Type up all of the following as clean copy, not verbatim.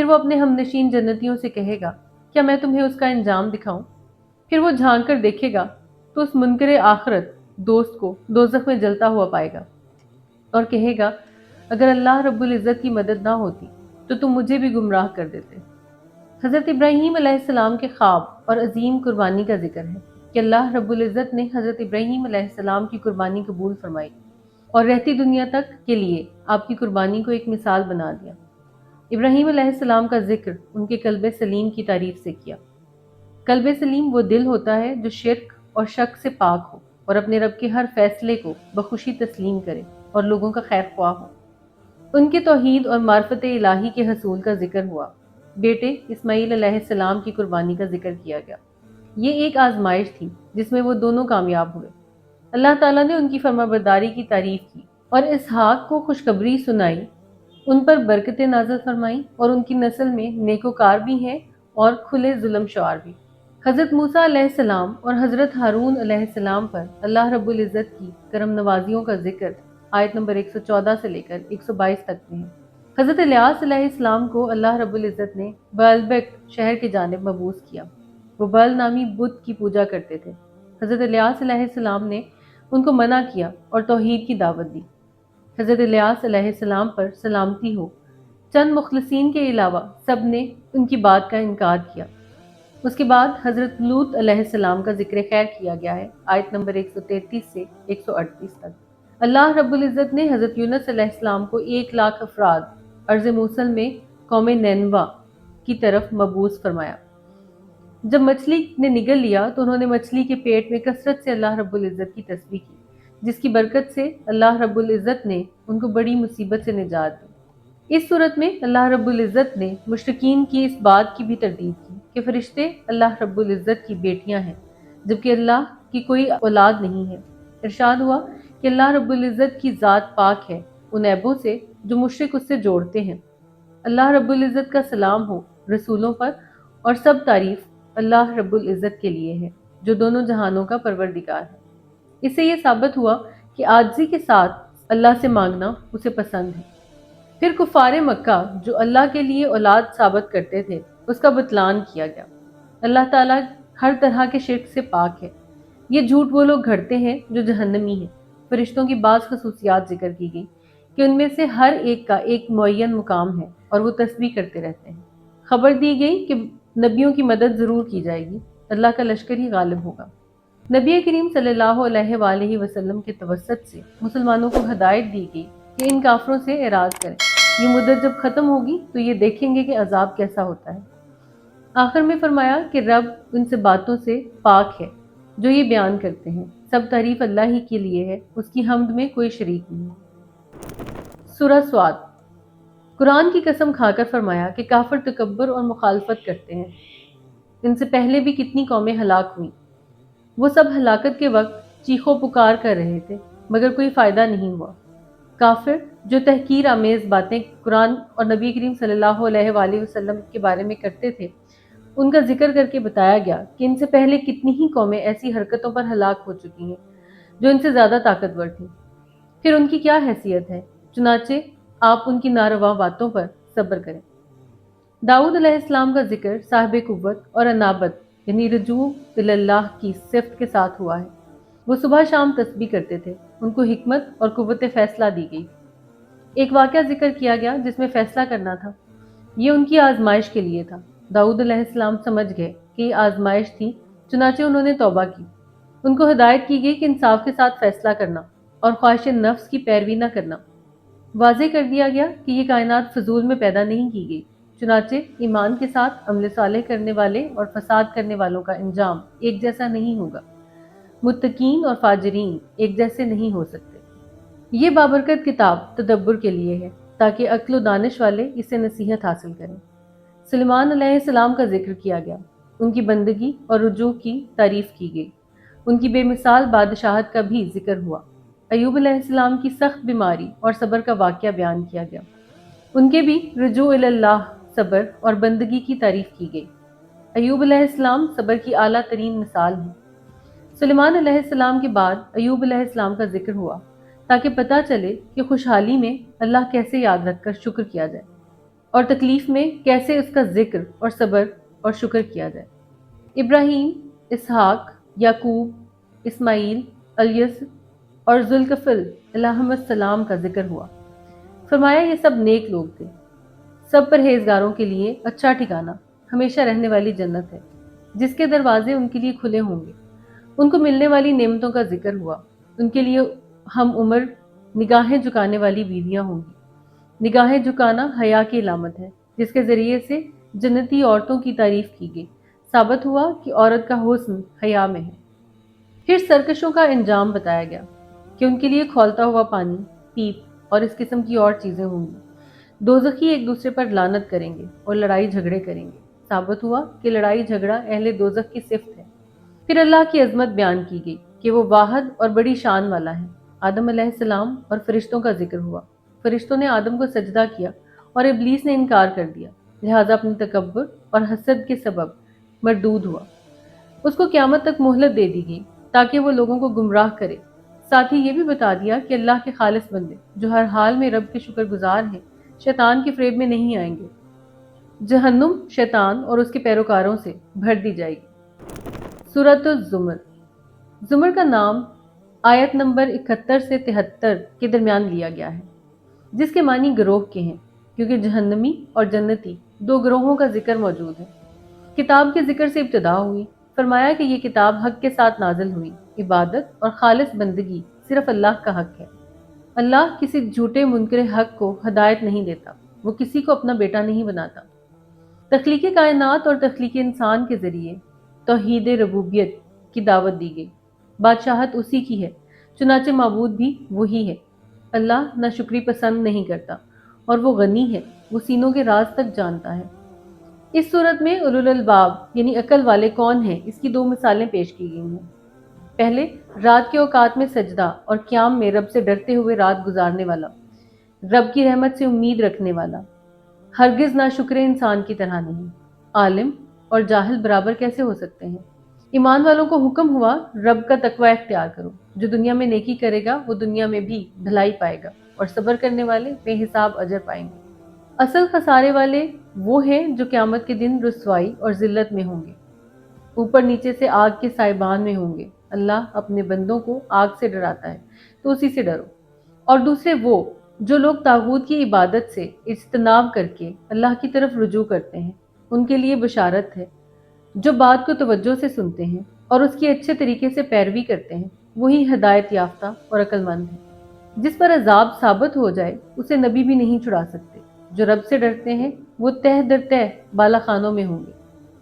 پھر وہ اپنے ہمنشین جنتیوں سے کہے گا، کیا میں تمہیں اس کا انجام دکھاؤں؟ پھر وہ جھانک کر دیکھے گا تو اس منکر آخرت دوست کو دوزخ میں جلتا ہوا پائے گا اور کہے گا، اگر اللہ رب العزت کی مدد نہ ہوتی تو تم مجھے بھی گمراہ کر دیتے۔ حضرت ابراہیم علیہ السلام کے خواب اور عظیم قربانی کا ذکر ہے کہ اللہ رب العزت نے حضرت ابراہیم علیہ السلام کی قربانی قبول فرمائی اور رہتی دنیا تک کے لیے آپ کی قربانی کو ایک مثال بنا دیا۔ ابراہیم علیہ السلام کا ذکر ان کے قلب سلیم کی تعریف سے کیا۔ قلب سلیم وہ دل ہوتا ہے جو شرک اور شک سے پاک ہو اور اپنے رب کے ہر فیصلے کو بخوشی تسلیم کرے اور لوگوں کا خیر خواہ ہو۔ ان کے توحید اور معرفت الہی کے حصول کا ذکر ہوا۔ بیٹے اسماعیل علیہ السلام کی قربانی کا ذکر کیا گیا۔ یہ ایک آزمائش تھی جس میں وہ دونوں کامیاب ہوئے۔ اللہ تعالیٰ نے ان کی فرمانبرداری کی تعریف کی اور اسحاق کو خوشخبری سنائی، ان پر برکتیں نازل فرمائیں اور ان کی نسل میں نیکوکار بھی ہیں اور کھلے ظلم شعار بھی۔ حضرت موسیٰ علیہ السلام اور حضرت ہارون علیہ السلام پر اللہ رب العزت کی کرم نوازیوں کا ذکر آیت نمبر 114 سے لے کر 122 تک میں ہے۔ حضرت الیاس علیہ السلام کو اللہ رب العزت نے بعلبک شہر کی جانب مبعوث کیا۔ وہ بعل نامی بت کی پوجا کرتے تھے۔ حضرت الیاس علیہ السلام نے ان کو منع کیا اور توحید کی دعوت دی۔ حضرت الیاس علیہ السلام پر سلامتی ہو، چند مخلصین کے علاوہ سب نے ان کی بات کا انکار کیا۔ اس کے بعد حضرت لوط علیہ السلام کا ذکر خیر کیا گیا ہے، آیت نمبر 133 سے 138 تک۔ اللہ رب العزت نے حضرت یونس علیہ السلام کو 1,00,000 افراد ارض موصل میں قوم نینوا کی طرف مبعوث فرمایا۔ جب مچھلی نے نگل لیا تو انہوں نے مچھلی کے پیٹ میں کثرت سے اللہ رب العزت کی تسبیح کی، جس کی برکت سے اللہ رب العزت نے ان کو بڑی مصیبت سے نجات دی۔ اس صورت میں اللہ رب العزت نے مشرکین کی اس بات کی بھی تردید کی کہ فرشتے اللہ رب العزت کی بیٹیاں ہیں، جبکہ اللہ کی کوئی اولاد نہیں ہے۔ ارشاد ہوا کہ اللہ رب العزت کی ذات پاک ہے ان عیبوں سے جو مشرک اس سے جوڑتے ہیں۔ اللہ رب العزت کا سلام ہو رسولوں پر، اور سب تعریف اللہ رب العزت کے لیے ہے جو دونوں جہانوں کا پروردگار ہے۔ اس سے یہ ثابت ہوا کہ عاجزی کے ساتھ اللہ سے مانگنا اسے پسند ہے۔ پھر کفار مکہ جو اللہ کے لیے اولاد ثابت کرتے تھے اس کا بطلان کیا گیا۔ اللہ تعالیٰ ہر طرح کے شرک سے پاک ہے۔ یہ جھوٹ وہ لوگ گھڑتے ہیں جو جہنمی ہیں۔ فرشتوں کی بعض خصوصیات ذکر کی گئی کہ ان میں سے ہر ایک کا ایک معین مقام ہے اور وہ تسبیح کرتے رہتے ہیں۔ خبر دی گئی کہ نبیوں کی مدد ضرور کی جائے گی، اللہ کا لشکر ہی غالب ہوگا۔ نبی کریم صلی اللہ علیہ وآلہ وسلم کے توسط سے مسلمانوں کو ہدایت دی گئی کہ ان کافروں سے اعراض کریں۔ یہ مدت جب ختم ہوگی تو یہ دیکھیں گے کہ عذاب کیسا ہوتا ہے۔ آخر میں فرمایا کہ رب ان سے باتوں سے پاک ہے جو یہ بیان کرتے ہیں، سب تعریف اللہ ہی کے لیے ہے، اس کی حمد میں کوئی شریک نہیں۔ سورہ سواد۔ قرآن کی قسم کھا کر فرمایا کہ کافر تکبر اور مخالفت کرتے ہیں۔ ان سے پہلے بھی کتنی قومیں ہلاک ہوئیں۔ وہ سب ہلاکت کے وقت چیخو پکار کر رہے تھے مگر کوئی فائدہ نہیں ہوا۔ کافر جو تحقیر آمیز باتیں قرآن اور نبی کریم صلی اللہ علیہ وآلہ وسلم کے بارے میں کرتے تھے، ان کا ذکر کر کے بتایا گیا کہ ان سے پہلے کتنی ہی قومیں ایسی حرکتوں پر ہلاک ہو چکی ہیں جو ان سے زیادہ طاقتور تھیں۔ پھر ان کی کیا حیثیت ہے؟ چنانچہ آپ ان کی ناروا باتوں پر صبر کریں۔ داؤد علیہ السلام کا ذکر صاحب قوت اور انابت یعنی رجوع اللہ کی صفت کے ساتھ ہوا ہے۔ وہ صبح شام تسبیح کرتے تھے، ان کو حکمت اور قوت فیصلہ دی گئی۔ ایک واقعہ ذکر کیا گیا جس میں فیصلہ کرنا تھا، یہ ان کی آزمائش کے لیے تھا۔ داؤد علیہ السلام سمجھ گئے کہ یہ آزمائش تھی، چنانچہ انہوں نے توبہ کی۔ ان کو ہدایت کی گئی کہ انصاف کے ساتھ فیصلہ کرنا اور خواہش نفس کی پیروی نہ کرنا۔ واضح کر دیا گیا کہ یہ کائنات فضول میں پیدا نہیں کی گئی، چنانچہ ایمان کے ساتھ عمل صالح کرنے والے اور فساد کرنے والوں کا انجام ایک جیسا نہیں ہوگا۔ متقین اور فاجرین ایک جیسے نہیں ہو سکتے۔ یہ بابرکت کتاب تدبر کے لیے ہے تاکہ عقل و دانش والے اس سے نصیحت حاصل کریں۔ سلیمان علیہ السلام کا ذکر کیا گیا، ان کی بندگی اور رجوع کی تعریف کی گئی، ان کی بے مثال بادشاہت کا بھی ذکر ہوا۔ ایوب علیہ السلام کی سخت بیماری اور صبر کا واقعہ بیان کیا گیا، ان کے بھی رجوع اللہ، صبر اور بندگی کی تعریف کی گئی۔ ایوب علیہ السلام صبر کی اعلیٰ ترین مثال ہیں۔ سلیمان علیہ السلام کے بعد ایوب علیہ السلام کا ذکر ہوا تاکہ پتہ چلے کہ خوشحالی میں اللہ کیسے یاد رکھ کر شکر کیا جائے۔ اور تکلیف میں کیسے اس کا ذکر اور صبر اور شکر کیا جائے۔ ابراہیم، اسحاق، یعقوب، اسماعیل، الیس اور ذوالکفل علیہم السلام کا ذکر ہوا۔ فرمایا یہ سب نیک لوگ تھے، سب پرہیزگاروں کے لیے اچھا ٹھکانہ ہمیشہ رہنے والی جنت ہے جس کے دروازے ان کے لیے کھلے ہوں گے۔ ان کو ملنے والی نعمتوں کا ذکر ہوا۔ ان کے لیے ہم عمر نگاہیں جھکانے والی بیویاں ہوں گی۔ نگاہیں جھکانا حیا کی علامت ہے جس کے ذریعے سے جنتی عورتوں کی تعریف کی گئی۔ ثابت ہوا کہ عورت کا حسن حیا میں ہے۔ پھر سرکشوں کا انجام بتایا گیا کہ ان کے لیے کھولتا ہوا پانی، پیپ اور اس قسم کی اور چیزیں ہوں گی۔ دوزخی ایک دوسرے پر لعنت کریں گے اور لڑائی جھگڑے کریں گے۔ ثابت ہوا کہ لڑائی جھگڑا اہل دوزخ کی صفت ہے۔ پھر اللہ کی عظمت بیان کی گئی کہ وہ واحد اور بڑی شان والا ہے۔ آدم علیہ السلام اور فرشتوں کا ذکر ہوا۔ فرشتوں نے آدم کو سجدہ کیا اور ابلیس نے انکار کر دیا، لہذا اپنی تکبر اور حسد کے سبب مردود ہوا۔ اس کو قیامت تک مہلت دے دی گئی تاکہ وہ لوگوں کو گمراہ کرے۔ ساتھ ہی یہ بھی بتا دیا کہ اللہ کے خالص بندے جو ہر حال میں رب کے شکر گزار ہیں شیطان کے فریب میں نہیں آئیں گے۔ جہنم شیطان اور اس کے پیروکاروں سے بھر دی جائے گی۔ سورۃ الزمر۔ زمر کا نام آیت نمبر 71 سے 73 کے درمیان لیا گیا ہے، جس کے معنی گروہ کے ہیں، کیونکہ جہنمی اور جنتی دو گروہوں کا ذکر موجود ہے۔ کتاب کے ذکر سے ابتدا ہوئی۔ فرمایا کہ یہ کتاب حق کے ساتھ نازل ہوئی۔ عبادت اور خالص بندگی صرف اللہ کا حق ہے۔ اللہ کسی جھوٹے منکر حق کو ہدایت نہیں دیتا، وہ کسی کو اپنا بیٹا نہیں بناتا۔ تخلیق کائنات اور تخلیق انسان کے ذریعے توحید ربوبیت کی دعوت دی گئی۔ بادشاہت اسی کی ہے، چنانچہ معبود بھی وہی ہے۔ اللہ ناشکری پسند نہیں کرتا اور وہ غنی ہے، وہ سینوں کے راز تک جانتا ہے۔ اس صورت میں اولو الالباب یعنی عقل والے کون ہیں، اس کی دو مثالیں پیش کی گئی ہیں۔ پہلے، رات کے اوقات میں سجدہ اور قیام میں رب سے ڈرتے ہوئے رات گزارنے والا، رب کی رحمت سے امید رکھنے والا، ہرگز ناشکر انسان کی طرح نہیں۔ عالم اور جاہل برابر کیسے ہو سکتے ہیں؟ ایمان والوں کو حکم ہوا رب کا تقوی اختیار کرو۔ جو دنیا میں نیکی کرے گا وہ دنیا میں بھی بھلائی پائے گا اور صبر کرنے والے بے حساب اجر پائیں گے۔ اصل خسارے والے وہ ہیں جو قیامت کے دن رسوائی اور ذلت میں ہوں گے، اوپر نیچے سے آگ کے سائبان میں ہوں گے۔ اللہ اپنے بندوں کو آگ سے ڈراتا ہے تو اسی سے ڈرو۔ اور دوسرے وہ جو لوگ طاغوت کی عبادت سے اجتناب کر کے اللہ کی طرف رجوع کرتے ہیں، ان کے لیے بشارت ہے۔ جو بات کو توجہ سے سنتے ہیں اور اس کی اچھے طریقے سے پیروی کرتے ہیں، وہی ہدایت یافتہ اور عقل مند ہے۔ جس پر عذاب ثابت ہو جائے اسے نبی بھی نہیں چھڑا سکتے۔ جو رب سے ڈرتے ہیں وہ تہ در تہ بالا خانوں میں ہوں گے۔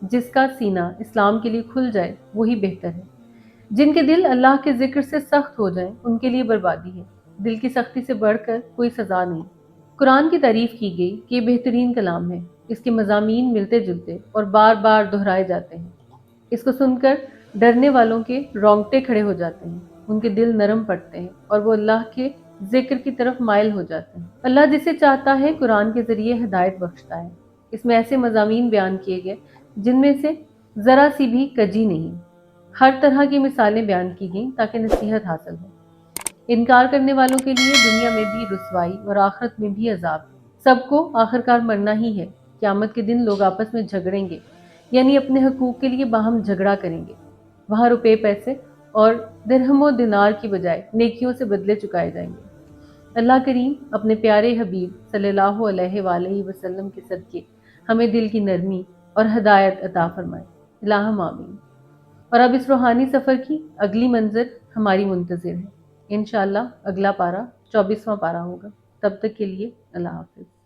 جس کا سینہ اسلام کے لیے کھل جائے وہی بہتر ہے۔ جن کے دل اللہ کے ذکر سے سخت ہو جائیں ان کے لیے بربادی ہے۔ دل کی سختی سے بڑھ کر کوئی سزا نہیں۔ قرآن کی تعریف کی گئی کہ یہ بہترین کلام ہے۔ اس کے مضامین ملتے جلتے اور بار بار دہرائے جاتے ہیں۔ اس کو سن کر ڈرنے والوں کے رونگٹے کھڑے ہو جاتے ہیں، ان کے دل نرم پڑتے ہیں اور وہ اللہ کے ذکر کی طرف مائل ہو جاتے ہیں۔ اللہ جسے چاہتا ہے قرآن کے ذریعے ہدایت بخشتا ہے۔ اس میں ایسے مضامین بیان کیے گئے جن میں سے ذرا سی بھی کجی نہیں۔ ہر طرح کی مثالیں بیان کی گئیں تاکہ نصیحت حاصل ہو۔ انکار کرنے والوں کے لیے دنیا میں بھی رسوائی اور آخرت میں بھی عذاب۔ سب کو آخرکار مرنا ہی ہے۔ قیامت کے دن لوگ آپس میں جھگڑیں گے، یعنی اپنے حقوق کے لیے باہم جھگڑا کریں گے۔ وہاں روپے پیسے اور درہم و دینار کی بجائے نیکیوں سے بدلے چکائے جائیں گے۔ اللہ کریم اپنے پیارے حبیب صلی اللہ علیہ وآلہ وسلم کے صدقے ہمیں دل کی نرمی اور ہدایت عطا فرمائے، اللہم آمین۔ اور اب اس روحانی سفر کی اگلی منزل ہماری منتظر ہے۔ انشاءاللہ اگلا پارہ 24واں پارہ ہوگا۔ تب تک کے لیے اللہ حافظ۔